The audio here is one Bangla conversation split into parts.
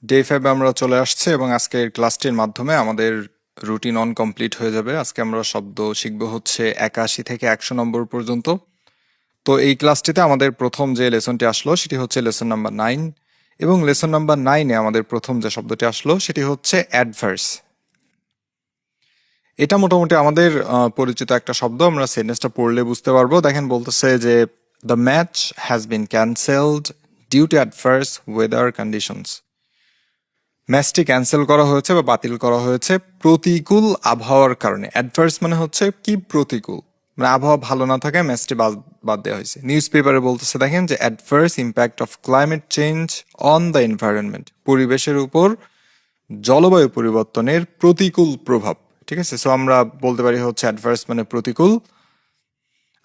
ডে 5 আমরা চলে আসছে এবং আজকের ক্লাসটির মাধ্যমে আমাদের রুটিন অন কমপ্লিট হয়ে যাবে। আজকে আমরা শব্দ শিখবো হচ্ছে 81 থেকে 100 নম্বর পর্যন্ত। তো এই ক্লাসটিতে আমাদের প্রথম যে লেসনটি আসলো সেটি হচ্ছে লেসন নাম্বার 9, এবং লেসন নাম্বার 9-এ আমাদের প্রথম যে শব্দটি আসলো সেটি হচ্ছে অ্যাডভার্স। এটা মোটামুটি আমাদের পরিচিত একটা শব্দ, আমরা সেন্টেন্সটা পড়লে বুঝতে পারবো। দেখেন বলতেছে যে the match has been cancelled due to adverse weather conditions. ম্যাচটি ক্যান্সেল করা হয়েছে বা বাতিল করা হয়েছে প্রতিকূল আবহাওয়ার কারণে। অ্যাডভার্স মানে হচ্ছে কি প্রতিকূল, মানে আবহাওয়া ভালো না থাকায় ম্যাচটি বাদ দেওয়া হয়েছে। নিউজ পেপারে বলতেছে দেখেন যে adverse impact of climate change on the environment, পরিবেশের উপর জলবায়ু পরিবর্তনের প্রতিকূল প্রভাব। ঠিক আছে, সো আমরা বলতে পারি হচ্ছে অ্যাডভার্স মানে প্রতিকূল।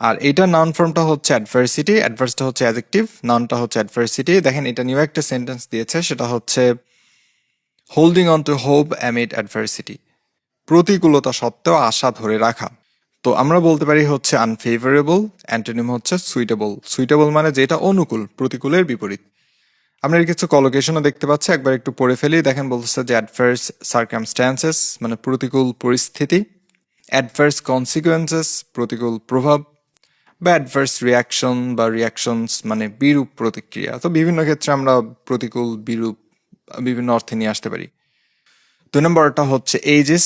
আর এটা নাউন ফর্মটা হচ্ছে অ্যাডভার্সিটি, অ্যাডভার্সটা হচ্ছে অ্যাডজেক্টিভ, নাউনটা হচ্ছে অ্যাডভার্সিটি। দেখেন এটা নিউ একটা সেন্টেন্স দিয়েছে, সেটা হচ্ছে holding on to hope amid adversity, প্রতিকূলতা সত্ত্বেও আশা ধরে রাখা। তো আমরা বলতে পারি হচ্ছে আনফেভারেবল, অ্যান্টোনিম হচ্ছে সুইটেবল। সুইটেবল মানে যেটা অনুকূল, প্রতিকূলের বিপরীত। আমরা এর কিছু কলোকেশনও দেখতে পাচ্ছি, একবার একটু পড়ে ফেলি। দেখেন বলতেছে যে অ্যাডভার্স সার্কামস্ট্যান্সেস মানে প্রতিকূল পরিস্থিতি, অ্যাডভার্স কনসিকুয়েন্সেস প্রতিকূল প্রভাব, বা অ্যাডভার্স রিয়াকশন বা রিয়াকশনস মানে বিরূপ প্রতিক্রিয়া। তো বিভিন্ন ক্ষেত্রে আমরা প্রতিকূল বিরূপ বিভিন্ন অর্থে নিয়ে আসতে পারি। 2 নম্বরটা হচ্ছে এজেস।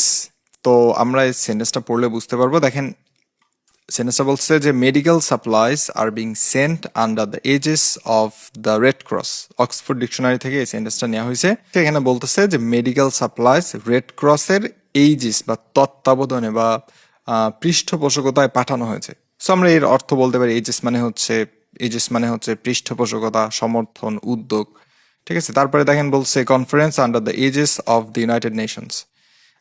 তো আমরা এই সেন্টেন্সটা পড়লে বুঝতে পারবো। দেখেন সেন্টেন্সটা বলছে যে medical supplies are being sent under the aegis of the red cross. Oxford dictionary থেকে এই সেন্টেন্সটা নেওয়া হয়েছে। এখানে বলতেছে যে মেডিকেল সাপ্লাইজ রেড ক্রসের এইজেস বা তত্ত্বাবধানে বা পৃষ্ঠপোষকতায় পাঠানো হয়েছে। সো আমরা এর অর্থ বলতে পারি এজেস মানে হচ্ছে পৃষ্ঠপোষকতা, সমর্থন, উদ্যোগ। ঠিক আছে, তারপরে দেখেন বলছে conference under the aegis of the United Nations,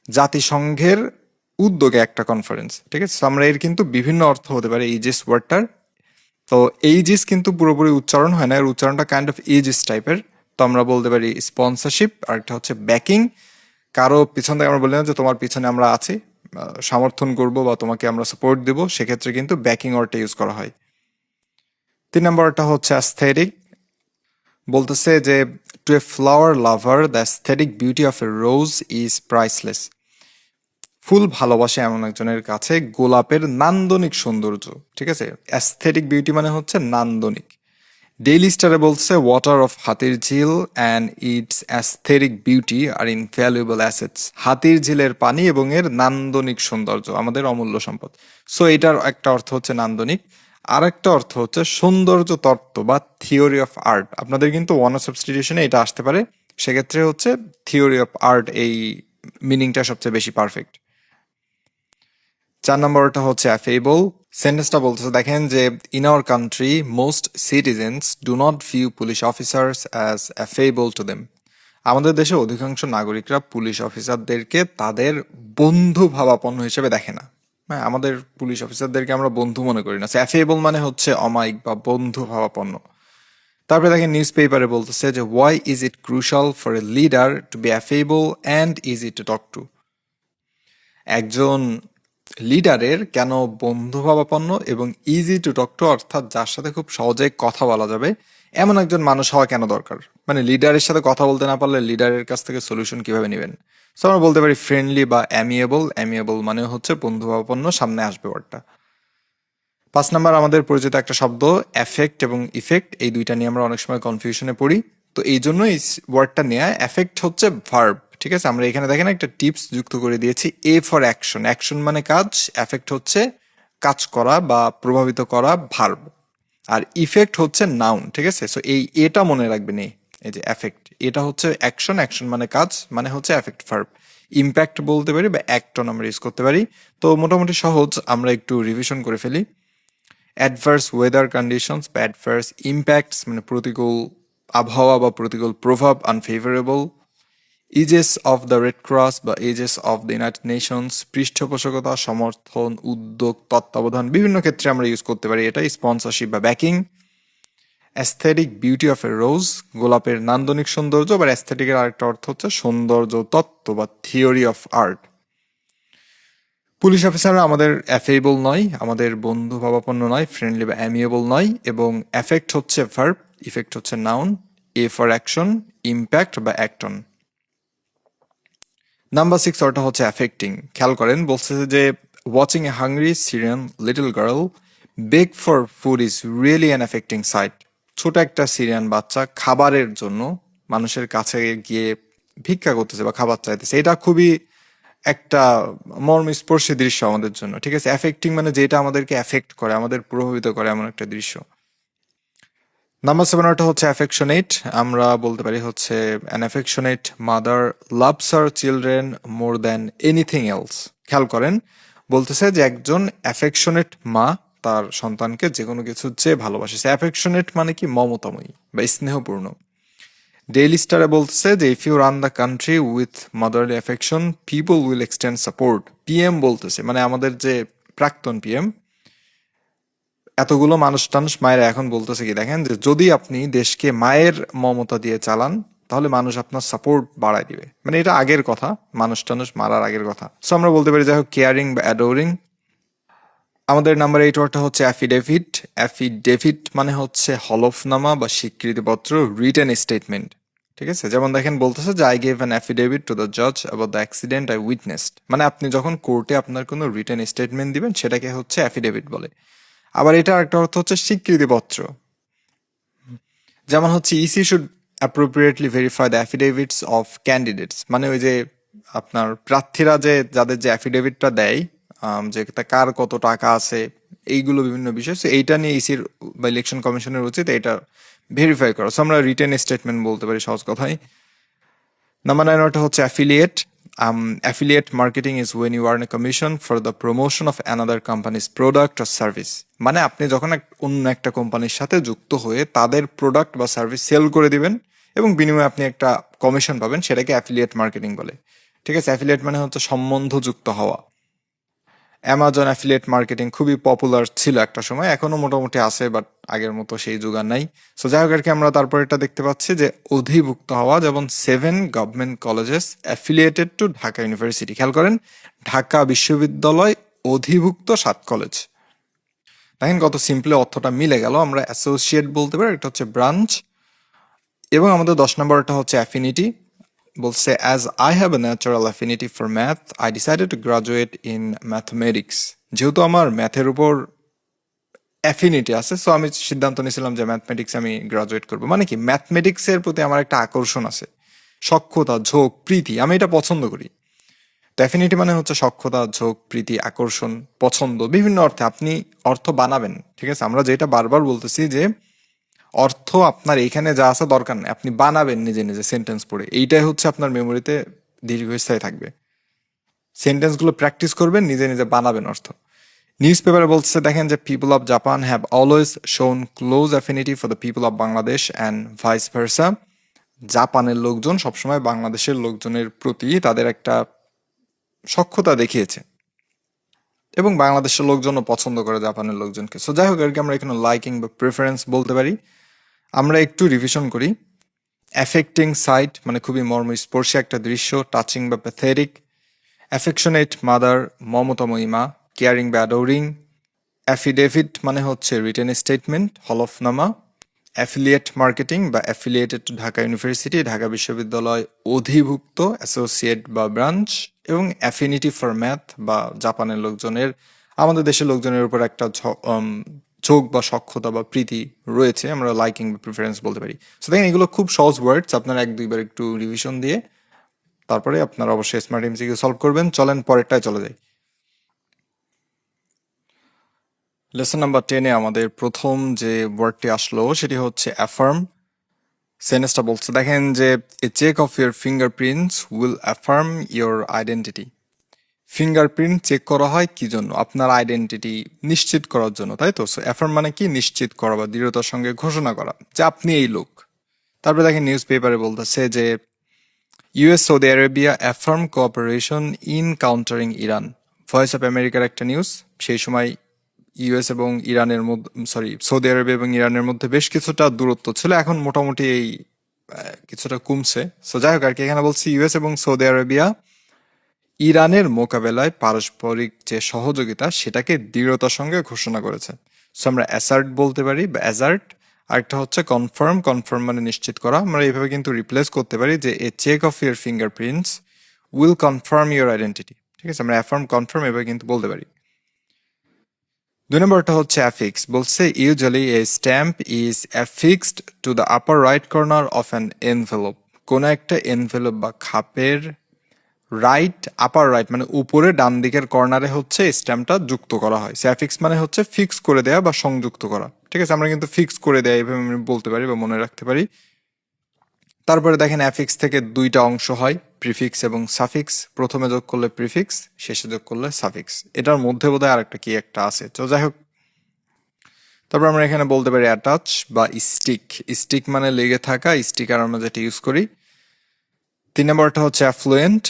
জাতিসংঘের উদ্যোগে একটা কনফারেন্স। ঠিক আছে, আমরা এর কিন্তু বিভিন্ন অর্থ হতে পারে এইজেস ওয়ার্ডটার। তো এইজেস কিন্তু পুরোপুরি উচ্চারণ হয় না, এর উচ্চারণটা কাইন্ড অফ এইজেস টাইপের। তো আমরা বলতে পারি স্পন্সরশিপ, আর একটা হচ্ছে ব্যাকিং। কারো পিছন থেকে আমরা বলি না যে তোমার পিছনে আমরা আছি, সমর্থন করব বা তোমাকে আমরা সাপোর্ট দেব, সেক্ষেত্রে কিন্তু ব্যাকিং ওয়ার্ডটা ইউজ করা হয়। 3 নম্বরটা হচ্ছে অ্যাস্থেটিক। বলতেছে যে to a flower lover the aesthetic beauty of a rose is priceless. ফুল ভালোবাসে এমন একজনের কাছে গোলাপের নান্দনিক সৌন্দর্য। ঠিক আছে, অ্যাস্থেটিক বিউটি মানে হচ্ছে নান্দনিক। ডেইলি স্টারে বলছে water of Hatirjheel and its aesthetic beauty are invaluable assets. হাতির ঝিলের পানি এবং এর নান্দনিক সৌন্দর্য আমাদের অমূল্য সম্পদ। সো এটার একটা অর্থ হচ্ছে নান্দনিক, আর একটা অর্থ হচ্ছে সৌন্দর্য তত্ত্ব বা থিওরি অফ আর্ট। আপনাদের কিন্তু ওয়ান সাবস্টিটিউশনে এটা আসতে পারে, সেক্ষেত্রে হচ্ছে থিওরি অফ আর্ট এই মিনিংটা সবচেয়ে বেশি পারফেক্ট। 4 নম্বরটা হচ্ছে অ্যাফেবল। সেন্টেন্সটা বলতেছে দেখেন যে in our country most citizens do not view police officers as affable to them. আমাদের দেশে অধিকাংশ নাগরিকরা পুলিশ অফিসারদেরকে তাদের বন্ধু ভাবাপন্ন হিসেবে দেখে না। হ্যাঁ, আমাদের পুলিশ অফিসারদেরকে আমরা বন্ধু মনে করি না। অ্যাফেবল মানে হচ্ছে অমায়িক বা বন্ধু ভাবাপন্ন। তারপরে দেখেন নিউজ পেপারে বলতেছে যে why is it crucial for a leader to be affable and easy to talk to. একজন লিডারের কেন বন্ধুভাবাপন্ন এবং ইজি টু টক টু, অর্থাৎ যার সাথে খুব সহজে কথা বলা যাবে এমন একজন মানুষ হওয়া কেন দরকার। মানে লিডারের সাথে কথা বলতে না পারলে লিডারের কাছ থেকে সলিউশন কিভাবে নেবেন। সো আমরা বলতে পারি ফ্রেন্ডলি বা অ্যামিয়েবল। অ্যামিয়েবল মানে হচ্ছে বন্ধুভাবাপন্ন, সামনে আসবে ওয়ার্ডটা। 5 নম্বর আমাদের পরিচিত একটা শব্দ অ্যাফেক্ট এবং ইফেক্ট, এই দুইটা নিয়ে আমরা অনেক সময় কনফিউশনে পড়ি। তো এই জন্য এই ওয়ার্ডটা নেয়া। অ্যাফেক্ট হচ্ছে ভার্ব। ঠিক আছে, আমরা এখানে দেখেন একটা টিপস যুক্ত করে দিয়েছি, এ ফর অ্যাকশন। অ্যাকশন মানে কাজ, অ্যাফেক্ট হচ্ছে কাজ করা বা প্রভাবিত করা, ভার্ব। আর ইফেক্ট হচ্ছে নাউন। ঠিক আছে, সো এটা মনে রাখবেন। এই যে অ্যাফেক্ট, এটা হচ্ছে অ্যাকশন, অ্যাকশন মানে কাজ, মানে হচ্ছে অ্যাফেক্ট ভার্ব। ইম্প্যাক্ট বলতে পারি বা অ্যাক্টন আমরা ইউজ করতে পারি। তো মোটামুটি সহজ, আমরা একটু রিভিশন করে ফেলি। অ্যাডভার্স ওয়েদার কন্ডিশনস বা অ্যাডভার্স ইম্প্যাক্টস মানে প্রতিকূল আবহাওয়া বা প্রতিকূল প্রভাব, unfavourable. Aegis of the red Cross বা aegis of the United Nations, পৃষ্ঠপোষকতা, সমর্থন, উদ্যোগ, তত্ত্বাবধান, বিভিন্ন ক্ষেত্রে আমরা ইউজ করতে পারি এটা। স্পন্সরশিপ বা backing. Aesthetic beauty of a রোজ, গোলাপের নান্দনিক সৌন্দর্য, বা অ্যাস্থেটিকের আরেকটা অর্থ হচ্ছে সৌন্দর্য তত্ত্ব বা থিওরি অফ আর্ট। পুলিশ অফিসাররা আমাদের অ্যাফেবল নয়, আমাদের বন্ধু ভাবাপন্ন নয়, ফ্রেন্ডলি বা অ্যামিয়েবল নয়। এবং অ্যাফেক্ট হচ্ছে ভার্ব, ইফেক্ট হচ্ছে noun, a for action, impact বা অ্যাক্ট অন। নাম্বার 6 ওটা হচ্ছে অ্যাফেক্টিং। খেয়াল করেন বলছে যে watching a hungry Syrian little girl beg for food is really an affecting sight. ছোট একটা সিরিয়ান বাচ্চা খাবারের জন্য মানুষের কাছে গিয়ে ভিক্ষা করতেছে বা খাবার চাইতেছে, এটা খুবই একটা মর্মস্পর্শী দৃশ্য আমাদের জন্য। ঠিক আছে, অ্যাফেক্টিং মানে যেটা আমাদেরকে অ্যাফেক্ট করে, আমাদের প্রভাবিত করে এমন একটা দৃশ্য। নাম্বার 7 ওটা হচ্ছে অ্যাফেকশনেট। আমরা বলতে পারি হচ্ছে an affectionate mother loves her children more than anything else. খেয়াল করেন বলতেছে যে একজন অ্যাফেকশনেট মা তার সন্তানকে যে কোনো কিছুর চেয়ে ভালোবাসে। অ্যাফেকশনেট মানে কি মমতাময়ী বা স্নেহপূর্ণ। ডেইলি স্টারে বলতেছে যে if you run the country with motherly affection people will extend support. PM বলতেছে মানে আমাদের যে প্রাক্তন পিএম, এতগুলো মানুষ টানুষ মায়েরা এখন বলতেছে কি দেখেন যে যদি আপনি দেশকে মায়ের মমতা দিয়ে চালান তাহলে মানুষ আপনার সাপোর্ট বাড়ায় দিবে। মানে এটা আগের কথা, মানুষ টানুষ মারার আগের কথা। সো আমরা বলতে পারি যাই হোক কেয়ারিং বা অ্যাডোরিং। আমাদের নাম্বার 8 ওয়ার্ডটা হচ্ছে অ্যাফিডেভিট। অ্যাফিডেভিট মানে হচ্ছে হলফনামা বা স্বীকৃতিপত্র, রিটেন স্টেটমেন্ট। ঠিক আছে, যেমন দেখেন বলতেছে যে I gave an affidavit to the জাজ about the accident I witnessed. মানে আপনি যখন কোর্টে আপনার কোনো রিটেন স্টেটমেন্ট দিবেন সেটাকে হচ্ছে অ্যাফিডেভিট বলে। আবার এটা একটা অর্থ হচ্ছে স্বীকৃতিপত্র। যেমন হচ্ছে EC should appropriately verify the অ্যাফিডেভিটস of candidates. মানে ওই যে আপনার প্রার্থীরা যে যাদের যে অ্যাফিডেভিটটা দেয়, যে কার কত টাকা আছে এইগুলো বিভিন্ন বিষয়, সো এইটা নিয়ে ইসির বা ইলেকশন কমিশনের উচিত এটা ভেরিফাই করা। সো আমরা রিটেন স্টেটমেন্ট বলতে পারি সহজ কথায়। নাম্বার 9 ওটা হচ্ছে affiliate. Affiliate marketing is when you earn a commission for the promotion of another company's product or service. মানে আপনি যখন অন্য একটা কোম্পানির সাথে যুক্ত হয়ে তাদের প্রোডাক্ট বা সার্ভিস সেল করে দিবেন এবং বিনিময়ে আপনি একটা কমিশন পাবেন, সেটাকে অ্যাফিলিয়েট মার্কেটিং বলে। ঠিক আছে, অ্যাফিলিয়েট মানে হচ্ছে সম্বন্ধযুক্ত হওয়া। অ্যামাজন অ্যাফিলিয়েট মার্কেটিং খুবই পপুলার ছিল একটা সময়, এখনো মোটামুটি আছে, বাট আগের মতো সেই যুগ আর নাই। সো যাই হোক আর কি আমরা তারপর এটা দেখতে পাচ্ছি যে অধিভুক্ত হওয়া, যেমন 7 government colleges affiliated to Dhaka university. খেয়াল করেন ঢাকা বিশ্ববিদ্যালয় অধিভুক্ত 7 কলেজ। দেখেন কত সিম্পলি অর্থটা মিলে গেল। আমরা অ্যাসোসিয়েট বলতে পারি, এটা হচ্ছে ব্রাঞ্চ। এবং আমাদের 10 নম্বরটা হচ্ছে অ্যাফিনিটি। বলছে as I have a natural affinity for math I decided to graduate in mathematics. যেহেতু আমার ম্যাথের উপর অ্যাফিনিটি আছে, সো আমি সিদ্ধান্ত নিয়েছিলাম যে ম্যাথমেটিক্স আমি গ্রাজুয়েট করবো। মানে কি ম্যাথমেটিক্সের প্রতি আমার একটা আকর্ষণ আছে, সক্ষতা, ঝোঁক, প্রীতি, আমি এটা পছন্দ করি। তো অ্যাফিনিটি মানে হচ্ছে সক্ষতা, ঝোঁক, প্রীতি, আকর্ষণ, পছন্দ, বিভিন্ন অর্থে আপনি অর্থ বানাবেন। ঠিক আছে, আমরা যেটা বারবার বলতেছি যে অর্থ আপনার এখানে যা আছে দরকার নেই, আপনি বানাবেন নিজে নিজে সেন্টেন্স পড়ে, এইটাই হচ্ছে আপনার মেমোরিতে দীর্ঘস্থায়ী থাকবে। সেন্টেন্সগুলো প্র্যাকটিস করবেন, নিজে নিজে বানাবেন অর্থ। নিউজ পেপারে বলছে দেখেন যে people of Japan have always shown close affinity for the people of Bangladesh and vice versa. জাপানের লোকজন সবসময় বাংলাদেশের লোকজনের প্রতি তাদের একটা সখ্যতা দেখিয়েছে এবং বাংলাদেশের লোকজনও পছন্দ করে জাপানের লোকজনকে। সো যাই হোক আর কি আমরা এখানে লাইকিং বা প্রেফারেন্স বলতে পারি। আমরা একটু রিভিশন করি। অ্যাফেক্টিং সাইট মানে খুবই মর্মস্পর্শী একটা দৃশ্য, টাচিং বা প্যাথেটিক। অ্যাফেকশনেট মাদার মমতাময়ী মা, কেয়ারিং বা অ্যাডোরিং। অ্যাফিডেভিট মানে হচ্ছে রিটেন স্টেটমেন্ট, হলফনামা। অ্যাফিলিয়েট মার্কেটিং বা affiliated to Dhaka university, Dhaka বিশ্ববিদ্যালয় অধিভুক্ত, অ্যাসোসিয়েট বা ব্রাঞ্চ। এবং অ্যাফিনিটি ফর ম্যাথ বা জাপানের লোকজনের আমাদের দেশের লোকজনের উপর একটা ঝোঁক বা সক্ষতা বা প্রীতি রয়েছে, আমরা লাইকিং বা প্রিফারেন্স বলতে পারি। সো দেখেন এগুলো খুব সহজ ওয়ার্ডস, আপনারা 1-2বার একটু রিভিশন দিয়ে তারপরে আপনারা অবশ্যই স্মার্ট এমসিকিউ সলভ করবেন। চলেন পরেরটায় চলে যাই। লেসন নাম্বার 10-এ আমাদের প্রথম যে ওয়ার্ডটি আসলো সেটি হচ্ছে অ্যাফার্ম। সেন্টেন্সটা বলছে দেখেন যে a check of your fingerprints will affirm your identity. Fingerprint check করা হয় কি জন্য? আপনার আইডেন্টিটি নিশ্চিত করার জন্য, তাই তো? সো অ্যাফার্ম মানে কি? নিশ্চিত করা বা দৃঢ়তার সঙ্গে ঘোষণা করা যে আপনি এই লোক। তারপরে দেখেন নিউজ পেপারে বলতেছে যে US Saudi Arabia affirm cooperation in countering Iran. Voice of আমেরিকার একটা নিউজ। সেই সময় ইউএস এবং ইরানের মধ্যে, সৌদি আরবে এবং ইরানের মধ্যে বেশ কিছুটা দূরত্ব ছিল, এখন মোটামুটি এই কিছুটা কমছে। সো যাই হোক আর কি এখানে বলছি ইউএস এবং সৌদি আরবিয়া ইরানের মোকাবেলায় পারস্পরিক যে সহযোগিতা সেটাকে দৃঢ়তার সঙ্গে ঘোষণা করেছে। সো আমরা অ্যাসার্ট বলতে পারি বা অ্যাজার্ট। আরেকটা হচ্ছে কনফার্ম, কনফার্ম মানে নিশ্চিত করা। আমরা এইভাবে কিন্তু রিপ্লেস করতে পারি যে a check of your fingerprints will confirm your identity. ঠিক আছে, আমরা অ্যাফার্ম কনফার্ম এভাবে কিন্তু বলতে পারি। 2 নম্বরটা হচ্ছে অ্যাফিক্স। বলছে usually a stamp is অ্যাফিক্সড to the upper right corner of an envelope. কোনো একটা এনভেলপ বা খাপের রাইট, আপার রাইট মানে উপরে ডান দিকের কর্নারে হচ্ছে স্ট্যাম্পটা যুক্ত করা হয়। অ্যাফিক্স মানে হচ্ছে ফিক্স করে দেয়া বা সংযুক্ত করা। ঠিক আছে, আমরা কিন্তু ফিক্স করে দেয়া এভাবে আমরা বলতে পারি বা মনে রাখতে পারি। তারপরে দেখেন অ্যাফিক্স থেকে 2টা অংশ হয়, প্রিফিক্স এবং সাফিক্স। প্রথমে যোগ করলে প্রিফিক্স, শেষে যোগ করলে সাফিক্স। এটার মধ্যে বোধহয় আরেকটা কি একটা আছে, তো যাই হোক। তারপর আমরা এখানে বলতে পারি অ্যাটাচ বা স্টিক। স্টিক মানে লেগে থাকা, স্টিকার আমরা যেটা ইউজ করি। 3 নম্বরটা হচ্ছে effluent.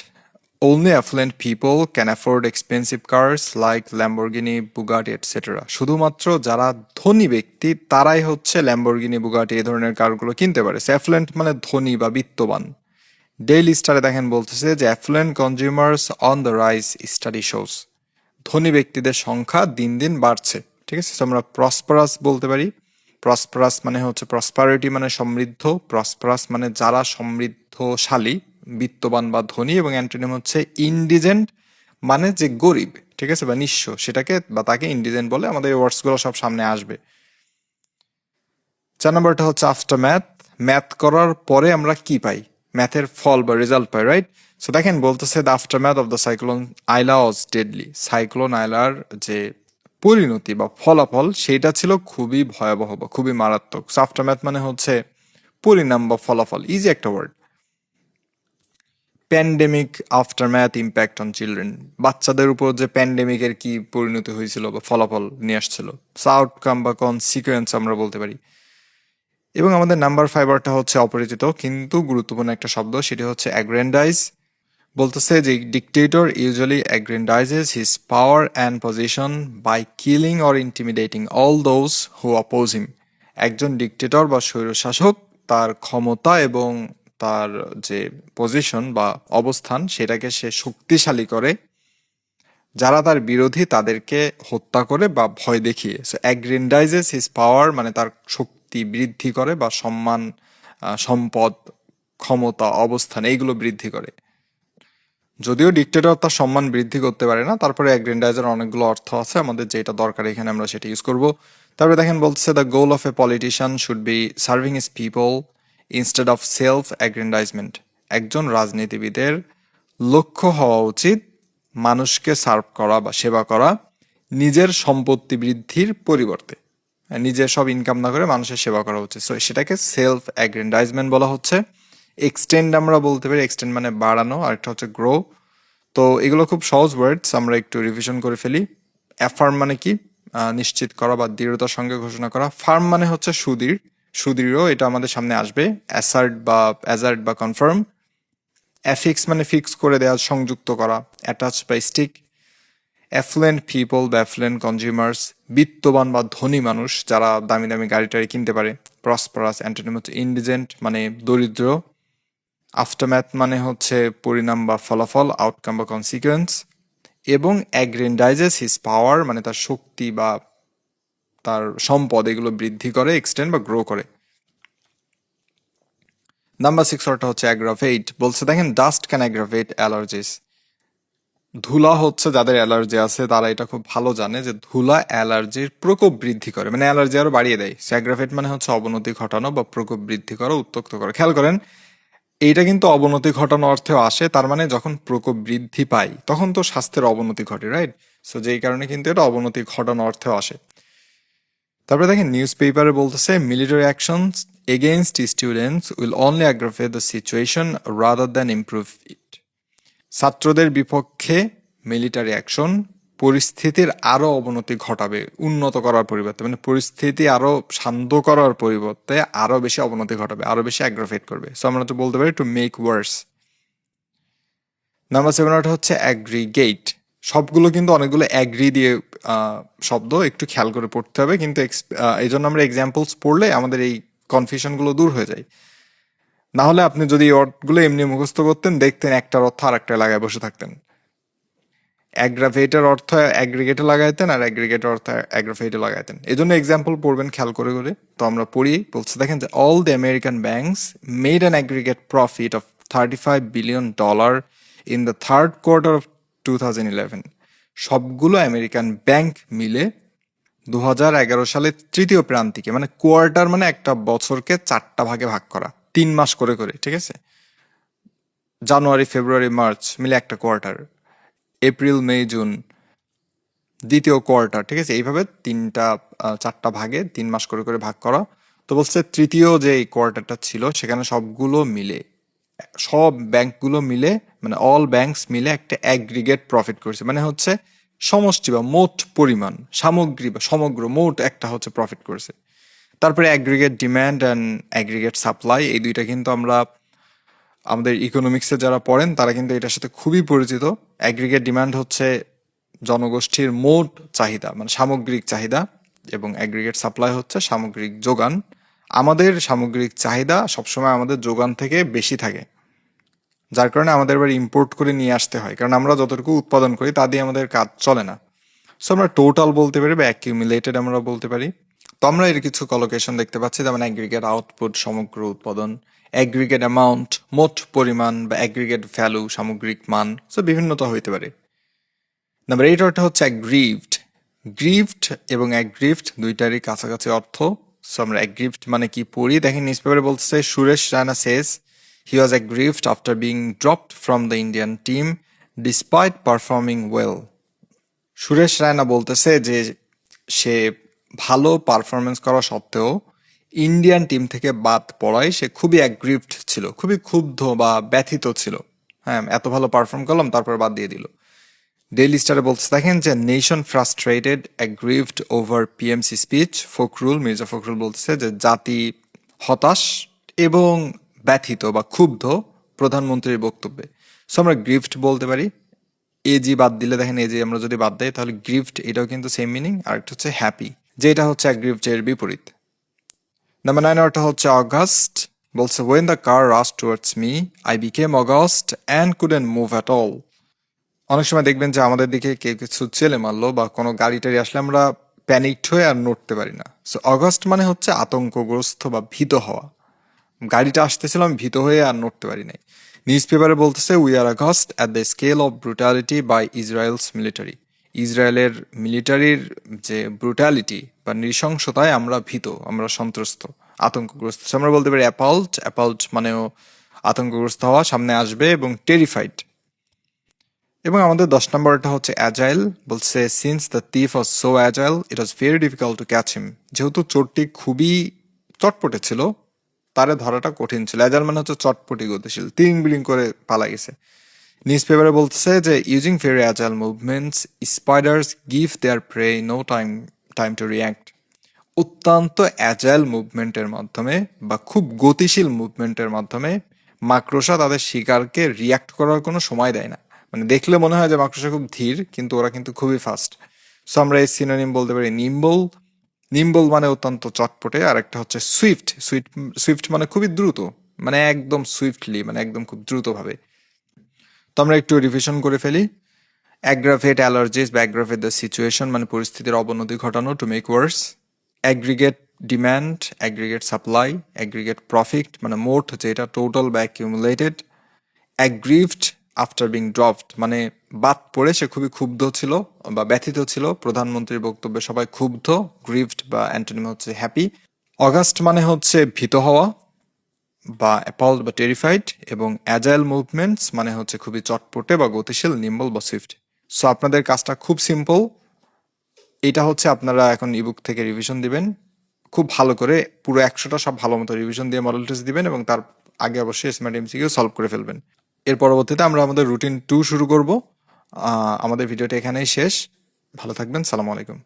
Only affluent people can afford expensive cars like Lamborghini, Bugatti, etc. শুধুমাত্র যারা ধনী ব্যক্তি তারাই হচ্ছে ল্যাম্বরগিনি, বুগাটি এই ধরনের কারগুলো কিনতে পারে। অ্যাফ্লুয়েন্ট মানে ধনী বা বিত্তবান। ডেইলি স্টারে দেখেন বলতেছে যে affluent consumers on the rise study shows. ধনী ব্যক্তিদের সংখ্যা দিন দিন বাড়ছে। ঠিক আছে, আমরা প্রসপারাস বলতে পারি। প্রসপারাস মানে হচ্ছে প্রসপারিটি মানে সমৃদ্ধ, প্রসপারাস মানে যারা সমৃদ্ধশালী, বিত্তবান বা ধনী, এবং অ্যান্টোনিম হচ্ছে ইনডিজেন্ট মানে যে গরিব। ঠিক আছে, বা নিঃস্ব, সেটাকে বা তাকে ইনডিজেন্ট বলে। আমাদের এই ওয়ার্ডসগুলো সব সামনে আসবে। 4 নম্বরটা হচ্ছে আফটার ম্যাথ। ম্যাথ করার পরে আমরা কি পাই? ম্যাথের ফল বা রেজাল্ট পাই, রাইট? সো দেখেন বলতেছে the aftermath of the cyclone Aila was deadly. Cyclone আইলার যে পরিণতি বা ফলাফল সেটা ছিল খুবই ভয়াবহ বা খুবই মারাত্মক। আফটার ম্যাথ মানে হচ্ছে পরিণাম বা ফলাফল, ইজি একটা word. Pandemic aftermath impact on children. বাচ্চাদের উপর যে প্যান্ডেমিকের কি পরিণতি হয়েছিল বা ফলাফল নিয়ে আসছিল, আউটকাম বা কনসিকুয়েন্স আমরা বলতে পারি। এবং আমাদের নাম্বার 5টা হচ্ছে অপরিচিত কিন্তু গুরুত্বপূর্ণ একটা শব্দ, সেটি হচ্ছে অ্যাগ্রেন্ডাইজ। বলতেছে যে dictator usually aggrandises his power and position by killing or intimidating all those who oppose him. একজন ডিক্টেটর বা স্বৈরশাসক তার ক্ষমতা এবং তার যে পজিশন বা অবস্থান সেটাকে সে শক্তিশালী করে, যারা তার বিরোধী তাদেরকে হত্যা করে বা ভয় দেখিয়ে। সো অ্যাগ্রেন্ডাইজেস হিজ পাওয়ার মানে তার শক্তি বৃদ্ধি করে বা সম্মান, সম্পদ, ক্ষমতা, অবস্থান এইগুলো বৃদ্ধি করে। যদিও ডিক্টেটর তার সম্মান বৃদ্ধি করতে পারে না, তারপরে অ্যাগ্রেন্ডাইজার অনেকগুলো অর্থ আছে, আমাদের যেটা দরকার এখানে আমরা সেটা ইউজ করব। তারপরে দেখেন বলছে the goal of a politician should be serving his people instead of self aggrandisement. একজন রাজনীতিবিদের লক্ষ্য হওয়া উচিত মানুষকে সার্ভ করা বা সেবা করা, নিজের সম্পত্তি বৃদ্ধির পরিবর্তে। নিজের সব ইনকাম না করে মানুষের সেবা করা উচিত। সো সেটাকে সেলফ অ্যাগ্রেন্ডাইজমেন্ট বলা হচ্ছে। এক্সটেন্ড আমরা বলতে পারি, এক্সটেন্ড মানে বাড়ানো, আর একটা হচ্ছে গ্রো। তো এগুলো খুব সহজ ওয়ার্ডস, আমরা একটু রিভিশন করে ফেলি। অ্যাফার্ম মানে কি? নিশ্চিত করা বা দৃঢ়তার সঙ্গে ঘোষণা করা। ফার্ম মানে হচ্ছে সুদৃঢ়, সুদৃঢ়, এটা আমাদের সামনে আসবে। অ্যাসার্ট বা কনফার্ম। অ্যাফিক্স মানে ফিক্স করে দেওয়া, সংযুক্ত করা। অ্যাটাচ বা স্টিক। অ্যাফ্লুয়েন্ট পিপল বা অ্যাফ্লুয়েন্ট কনজিউমার্স, বিত্তবান বা ধনী মানুষ যারা দামি দামি গাড়ি টাড়ি কিনতে পারে। প্রসপারাস অ্যান্টোনিম হচ্ছে ইনডিজেন্ট মানে দরিদ্র। আফটারম্যাথ মানে হচ্ছে পরিণাম বা ফলাফল, আউটকাম বা কনসিকুয়েন্স। এবং অ্যাগ্রেন্ডাইজেস হিজ পাওয়ার মানে তার শক্তি বা তার সম্পদ এগুলো বৃদ্ধি করে, এক্সটেন্ড বা গ্রো করে। নাম্বার 6 হচ্ছে অ্যাগ্রাভেট। বলছে দেখেন ডাস্ট ক্যান অ্যাগ্রাভেট অ্যালার্জিস। ধুলা হচ্ছে যাদের অ্যালার্জি আছে তারা এটা খুব ভালো জানে যে ধুলা অ্যালার্জির প্রকোপ বৃদ্ধি করে, মানে অ্যালার্জি আরো বাড়িয়ে দেয়। অ্যাগ্রাভেট মানে হচ্ছে অবনতি ঘটানো বা প্রকোপ বৃদ্ধি করা, উত্তক্ত করা। খেয়াল করেন এইটা কিন্তু অবনতি ঘটানো অর্থেও আসে, তার মানে যখন প্রকোপ বৃদ্ধি পায় তখন তো স্বাস্থ্যের অবনতি ঘটে, রাইট? সো যেই কারণে কিন্তু এটা অবনতি ঘটানো অর্থেও আসে। তারপরে দেখেন নিউজ পেপারে বলতেছে military actions against students will only aggravate the situation rather than improve it. ছাত্রদের বিপক্ষে মিলিটারি অ্যাকশন পরিস্থিতির আরো অবনতি ঘটাবে, উন্নত করার পরিবর্তে, মানে পরিস্থিতি আরো শান্ত করার পরিবর্তে আরো বেশি অবনতি ঘটাবে, আরো বেশি অ্যাগ্রাভেট করবে। সো আমরা তো বলতে পারি টু মেক ওয়ার্স। নাম্বার 7 হচ্ছে অ্যাগ্রিগেট। সবগুলো কিন্তু অনেকগুলো অ্যাগ্রি দিয়ে শব্দ, একটু খেয়াল করে পড়তে হবে, কিন্তু এই জন্য আমরা এক্সাম্পলস পড়লে আমাদের এই কনফিউশনগুলো দূর হয়ে যায়। না হলে আপনি যদি এই ওয়ার্ডগুলো এমনি মুখস্থ করতেন, দেখতেন একটার অর্থ আর একটা লাগায় বসে থাকতেন। অ্যাগ্রাভেটের অর্থ অ্যাগ্রিগেটে লাগাইতেন আর অ্যাগ্রিগেটের অর্থ অ্যাগ্রাভেটে লাগাইতেন। এই জন্য এক্সাম্পল পড়বেন খেয়াল করে করে। তো আমরা পড়ি, বলছে দেখেন যে all the American banks made an aggregate profit of $35 billion in the third quarter of 2011। সবগুলো আমেরিকান ব্যাংক মিলে 2011 সালের তৃতীয় প্রান্তিকে, মানে কোয়ার্টার মানে একটা বছরকে 4টা ভাগে ভাগ করা, 3 মাস করে করে, ঠিক আছে? জানুয়ারি, ফেব্রুয়ারি, মার্চ মিলে একটা কোয়ার্টার, এপ্রিল, মে, জুন দ্বিতীয় কোয়ার্টার, ঠিক আছে? এইভাবে 4টা ভাগে 3 মাস করে করে ভাগ করা। তো বলছে তৃতীয় যে এই কোয়ার্টারটা ছিল সেখানে সবগুলো মিলে, সব ব্যাংকগুলো মিলে, মানে অল ব্যাংকস মিলে একটা অ্যাগ্রিগেট প্রফিট করছে, মানে হচ্ছে সমষ্টি বা মোট পরিমাণ, সামগ্রী বা সমগ্র মোট একটা হচ্ছে প্রফিট করছে। তারপরে aggregate demand and aggregate supply, এই দুইটা কিন্তু আমরা আমাদের ইকোনমিক্সে যারা পড়েন তারা কিন্তু এটার সাথে খুবই পরিচিত। অ্যাগ্রিগেট ডিমান্ড হচ্ছে জনগোষ্ঠীর মোট চাহিদা, মানে সামগ্রিক চাহিদা, এবং অ্যাগ্রিগেট সাপ্লাই হচ্ছে সামগ্রিক যোগান। আমাদের সামগ্রিক চাহিদা সবসময় আমাদের যোগান থেকে বেশি থাকে, যার কারণে আমাদের এবার ইম্পোর্ট করে নিয়ে আসতে হয়, কারণ আমরা যতটুকু উৎপাদন করি তা দিয়ে আমাদের কাজ চলে না। সো আমরা টোটাল বলতে পারি বা অ্যাকিউমুলেটেড আমরা বলতে পারি। তো আমরা এর কিছু কলোকেশন দেখতে পাচ্ছি, যেমন অ্যাগ্রিগেট আউটপুট সমগ্র উৎপাদন, অ্যাগ্রিগেট অ্যামাউন্ট মোট পরিমাণ, বা অ্যাগ্রিগেট ভ্যালু সামগ্রিক মান। সো বিভিন্নতা হইতে পারে। নাম্বার 8 হচ্ছে অ্যাগ্রিভড। গ্রিভড এবং অ্যাগ্রিভড দুইটারই কাছাকাছি অর্থ। সো আমরা অ্যাগ্রিভড মানে কি পড়ি, দেখেন নিউজ পেপারে বলছে Suresh Raina says he was aggrieved after being dropped from the Indian team despite performing well. Suresh Raina বলতেছে যে সে ভালো পারফরমেন্স করা সত্ত্বেও ইন্ডিয়ান টিম থেকে বাদ পড়ায় সে খুবই অ্যাগ্রিভড ছিল, খুবই ক্ষুব্ধ বা ব্যথিত ছিল। হ্যাঁ, এত ভালো পারফর্ম করলাম তারপর বাদ দিয়ে দিল। ডেইলি স্টারে বলতে দেখেন যে nation frustrated aggrieved over PMC speech. Fakhrul, Mirza Fakhrul বলতেছে যে জাতি হতাশ এবং ব্যথিত বা ক্ষুব্ধ প্রধানমন্ত্রীর বক্তব্যে। সো আমরা গ্রিভড বলতে পারি। এজি বাদ দিলে দেখেন, এজি আমরা যদি বাদ দেয় তাহলে গ্রিভড, এটাও কিন্তু সেম মিনিং। আর একটা হচ্ছে হ্যাপি, যেটা হচ্ছে অ্যাগ্রিভড এর বিপরীত। নাম্বার 9 হচ্ছে অগাস্ট। বলছে when the car rush towards me I became aghast and couldn't move at all. অনেক সময় দেখবেন যে আমাদের দিকে কেউ কিছু চেলে মারলো বা কোনো গাড়ি টাড়ি আসলে আমরা প্যানিকড হয়ে আর নড়তে পারি না। সো অগস্ট মানে হচ্ছে আতঙ্কগ্রস্ত বা ভীত হওয়া। গাড়িটা আসতেছিল, আমি ভীত হয়ে আর নড়তে পারি নাই। নিউজ পেপারে বলতেছে we are aghast at the scale of brutality by Israel's military. ইসরায়েলের মিলিটারির যে ব্রুটালিটি বা নৃশংসতায় আমরা ভীত, আমরা সন্ত্রস্ত, আতঙ্কগ্রস্ত। আমরা বলতে পারি অ্যাপাল্ট। অ্যাপাল্ট মানেও আতঙ্কগ্রস্ত হওয়া, সামনে আসবে, এবং টেরিফাইড। এবং আমাদের 10 নম্বরটা হচ্ছে অ্যাজাইল। বলছে since the thief was so agile it was very difficult to catch him. যেহেতু চোরটি খুবই চটপটে ছিল, তারে ধরাটা কঠিন ছিল। অ্যাজাইল মানে হচ্ছে চটপটি, গতিশীল, তিরিং বিলিং করে পালা গেছে। নিউজ পেপারে বলছে যে using very agile movements spiders give their prey no time to react. অত্যন্ত অ্যাজাইল মুভমেন্টের মাধ্যমে বা খুব গতিশীল মুভমেন্টের মাধ্যমে মাকড়সা তাদের শিকারকে রিয়াক্ট করার কোনো সময় দেয় না। মানে দেখলে মনে হয় যে মাকড়সা খুব ধীর, কিন্তু ওরা কিন্তু খুবই ফাস্ট। সো আমরা এই সিনোনিম বলতে পারি নিম্বল। নিম্বল মানে অত্যন্ত চটপটে। আর একটা হচ্ছে সুইফট। সুইফট মানে খুবই দ্রুত, মানে একদম সুইফটলি, মানে একদম খুব দ্রুতভাবে। তো আমরা একটু রিভিশন করে ফেলি। অ্যাগ্রাভেট অ্যালার্জিস বা অ্যাগ্রাভেট দ্য সিচুয়েশন মানে পরিস্থিতির অবনতি ঘটানো, to make worse. Aggregate demand, aggregate supply, aggregate profit মানে মোট যেটা টোটাল বা accumulated. Aggrieved after being dropped মানে বাদ পড়ে সে খুবই ক্ষুব্ধ ছিল বা ব্যথিত ছিল। প্রধানমন্ত্রীর বক্তব্যে সবাই ক্ষুব্ধ। গ্রিভড বা অ্যান্টোনিম হচ্ছে হ্যাপি। অগাস্ট মানে হচ্ছে ভীত হওয়া বা অ্যাপলড বা টেরিফাইড। এবং অ্যাজাইল মুভমেন্টস মানে হচ্ছে খুবই চটপটে বা গতিশীল, নিম্বল বা সুইফট। সো আপনাদের কাজটা খুব সিম্পল। এটা হচ্ছে আপনারা এখন ইবুক থেকে রিভিশন দিবেন খুব ভালো করে, পুরো 100টা সব ভালো মতো রিভিশন দিয়ে মডেল টেস্ট দিবেন, এবং তার আগে অবশ্যই স্মার্ট এমসিকিউ সলভ করে ফেলবেন। এর পরবর্তীতে আমরা আমাদের রুটিন 2 শুরু করব। আমাদের ভিডিওটা এখানেই শেষ। ভালো থাকবেন। সালাম আলাইকুম।